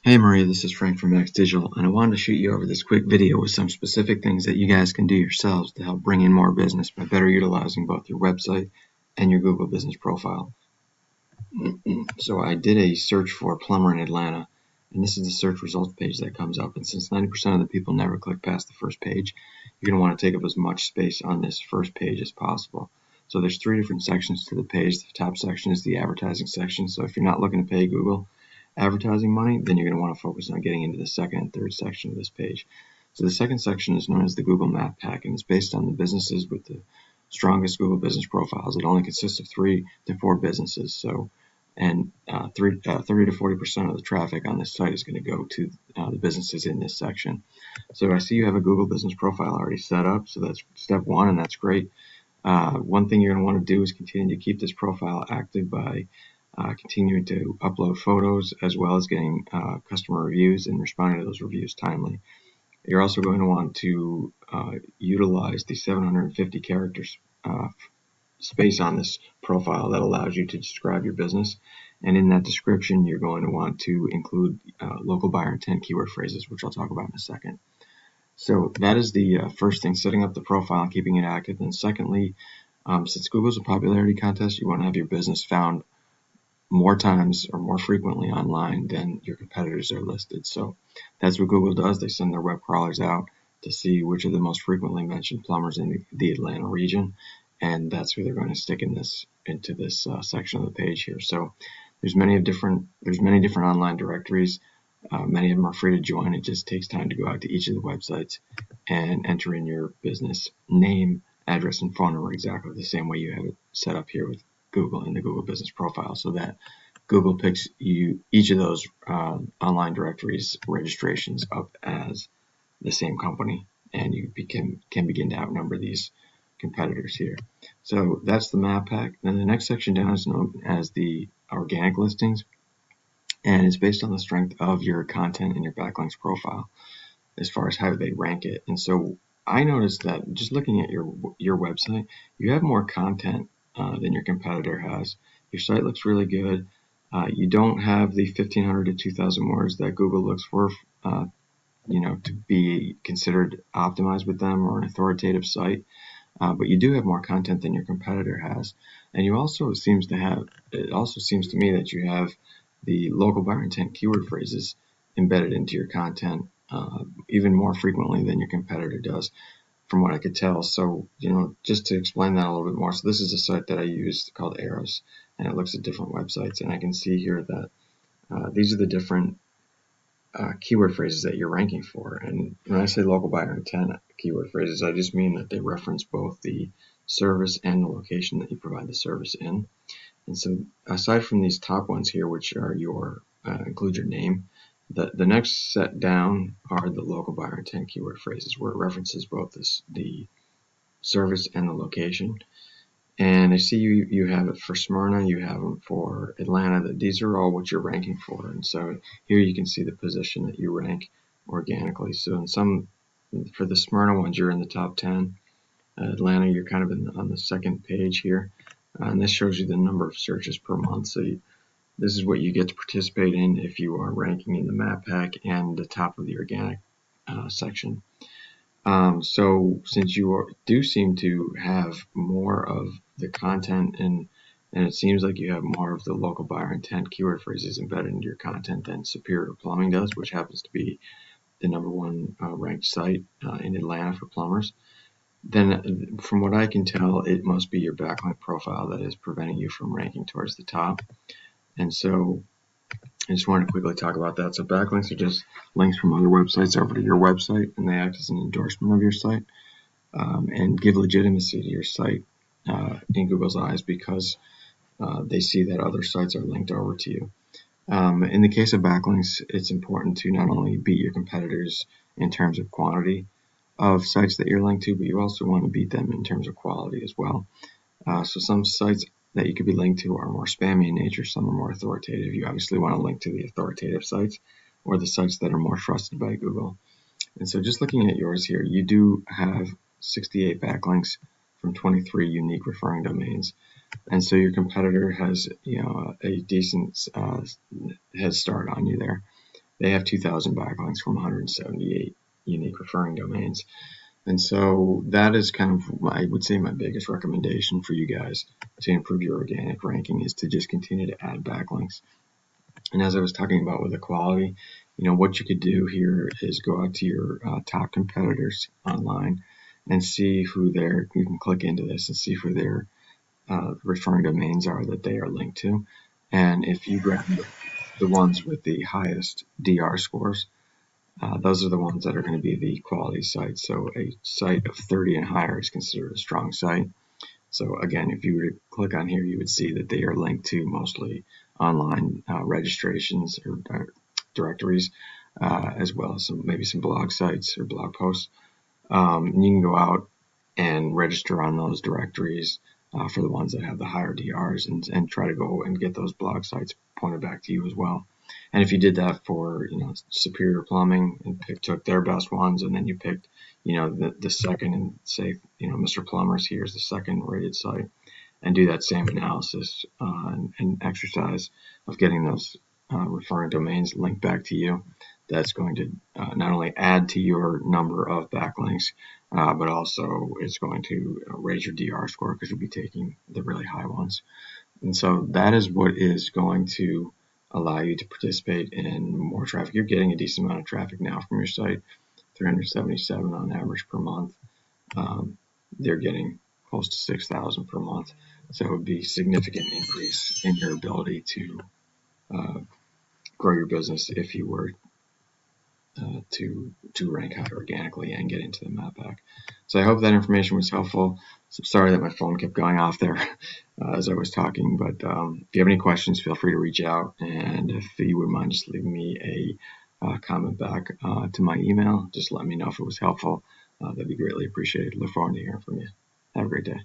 Hey Maria, this is Frank from Max Digital, and I wanted to shoot you over this quick video with some specific things that you guys can do yourselves to help bring in more business by better utilizing both your website and your Google business profile. So I did a search for plumber in Atlanta, and this is the search results page that comes up. And since 90% of the people never click past the first page, you're going to want to take up as much space on this first page as possible. So there's three different sections to the page. The top section is the advertising section. So if you're not looking to pay Google advertising money, then you're going to want to focus on getting into the second and third section of this page. So the second section is known as the Google Map Pack, and it's based on the businesses with the strongest Google business profiles. It only consists of 3 to 4 businesses. And 30 to 40% of the traffic on this site is going to go to the businesses in this section. So I see you have a Google business profile already set up, so that's step one, and that's great. One thing you're going to want to do is continue to keep this profile active by continuing to upload photos, as well as getting customer reviews and responding to those reviews timely. You're also going to want to utilize the 750 characters space on this profile that allows you to describe your business, and in that description you're going to want to include local buyer intent keyword phrases, which I'll talk about in a second. So that is the first thing, setting up the profile and keeping it active. And secondly, since Google's a popularity contest, you want to have your business found more times or more frequently online than your competitors are listed. So that's what Google does. They send their web crawlers out to see which are the most frequently mentioned plumbers in the Atlanta region, and that's who they're going to stick into this section of the page here. So there's many different online directories. Many of them are free to join. It just takes time to go out to each of the websites and enter in your business name, address, and phone number exactly the same way you have it set up here with Google in the Google business profile, so that Google picks each of those online directories registrations up as the same company, and you can begin to outnumber these competitors here. So that's the map pack. Then the next section down is known as the organic listings, and it's based on the strength of your content and your backlinks profile as far as how they rank it. And so I noticed that just looking at your website, you have more content than your competitor has. Your site looks really good. You don't have the 1,500 to 2,000 words that Google looks for, to be considered optimized with them or an authoritative site. But you do have more content than your competitor has, and it also seems to me that you have the local buyer intent keyword phrases embedded into your content even more frequently than your competitor does, from what I could tell. So, just to explain that a little bit more, so this is a site that I use called Eros, and it looks at different websites, and I can see here that these are the different keyword phrases that you're ranking for. And when I say local buyer intent keyword phrases, I just mean that they reference both the service and the location that you provide the service in. And so aside from these top ones here, which are include your name, the next set down are the local buyer intent keyword phrases, where it references both the service and the location. And I see you have it for Smyrna, you have them for Atlanta. These are all what you're ranking for. And so here you can see the position that you rank organically. So for the Smyrna ones, you're in the top 10. Atlanta, you're kind of on the second page here. And this shows you the number of searches per month. So this is what you get to participate in if you are ranking in the map pack and the top of the organic section. So since you do seem to have more of the content and it seems like you have more of the local buyer intent keyword phrases embedded into your content than Superior Plumbing does, which happens to be the #1 ranked site in Atlanta for plumbers, then from what I can tell, it must be your backlink profile that is preventing you from ranking towards the top. And so I just wanted to quickly talk about that. So backlinks are just links from other websites over to your website, and they act as an endorsement of your site and give legitimacy to your site in Google's eyes, because they see that other sites are linked over to you. In the case of backlinks, it's important to not only beat your competitors in terms of quantity of sites that you're linked to, but you also want to beat them in terms of quality as well. So some sites that you could be linked to are more spammy in nature, some are more authoritative. You obviously want to link to the authoritative sites or the sites that are more trusted by Google. And so just looking at yours here, you do have 68 backlinks from 23 unique referring domains. And so your competitor has a decent head start on you there. they have 2,000 backlinks from 178 unique referring domains. And so that is kind of, I would say, my biggest recommendation for you guys to improve your organic ranking is to just continue to add backlinks. And as I was talking about with the quality, what you could do here is go out to your top competitors online and see who you can click into this and see who their referring domains are that they are linked to. And if you grab the ones with the highest DR scores, those are the ones that are going to be the quality sites. So a site of 30 and higher is considered a strong site. So again, if you were to click on here, you would see that they are linked to mostly online registrations or directories, as well as maybe some blog sites or blog posts. And you can go out and register on those directories for the ones that have the higher DRs and try to go and get those blog sites pointed back to you as well. And if you did that for Superior Plumbing and took their best ones, and then you picked the second, and say Mr. Plumber's here's the second rated site, and do that same analysis and exercise of getting those referring domains linked back to you, that's going to not only add to your number of backlinks, but also it's going to raise your DR score because you'll be taking the really high ones. And so that is what is going to allow you to participate in more traffic. You're getting a decent amount of traffic now from your site, 377 on average per month. They're getting close to 6,000 per month. So it would be a significant increase in your ability to grow your business if you were to rank high organically and get into the map pack. So I hope that information was helpful. So sorry that my phone kept going off there as I was talking, but if you have any questions, feel free to reach out, and if you wouldn't mind just leaving me a comment back to my email, just let me know if it was helpful. That'd be greatly appreciated. Look forward to hearing from you. Have a great day.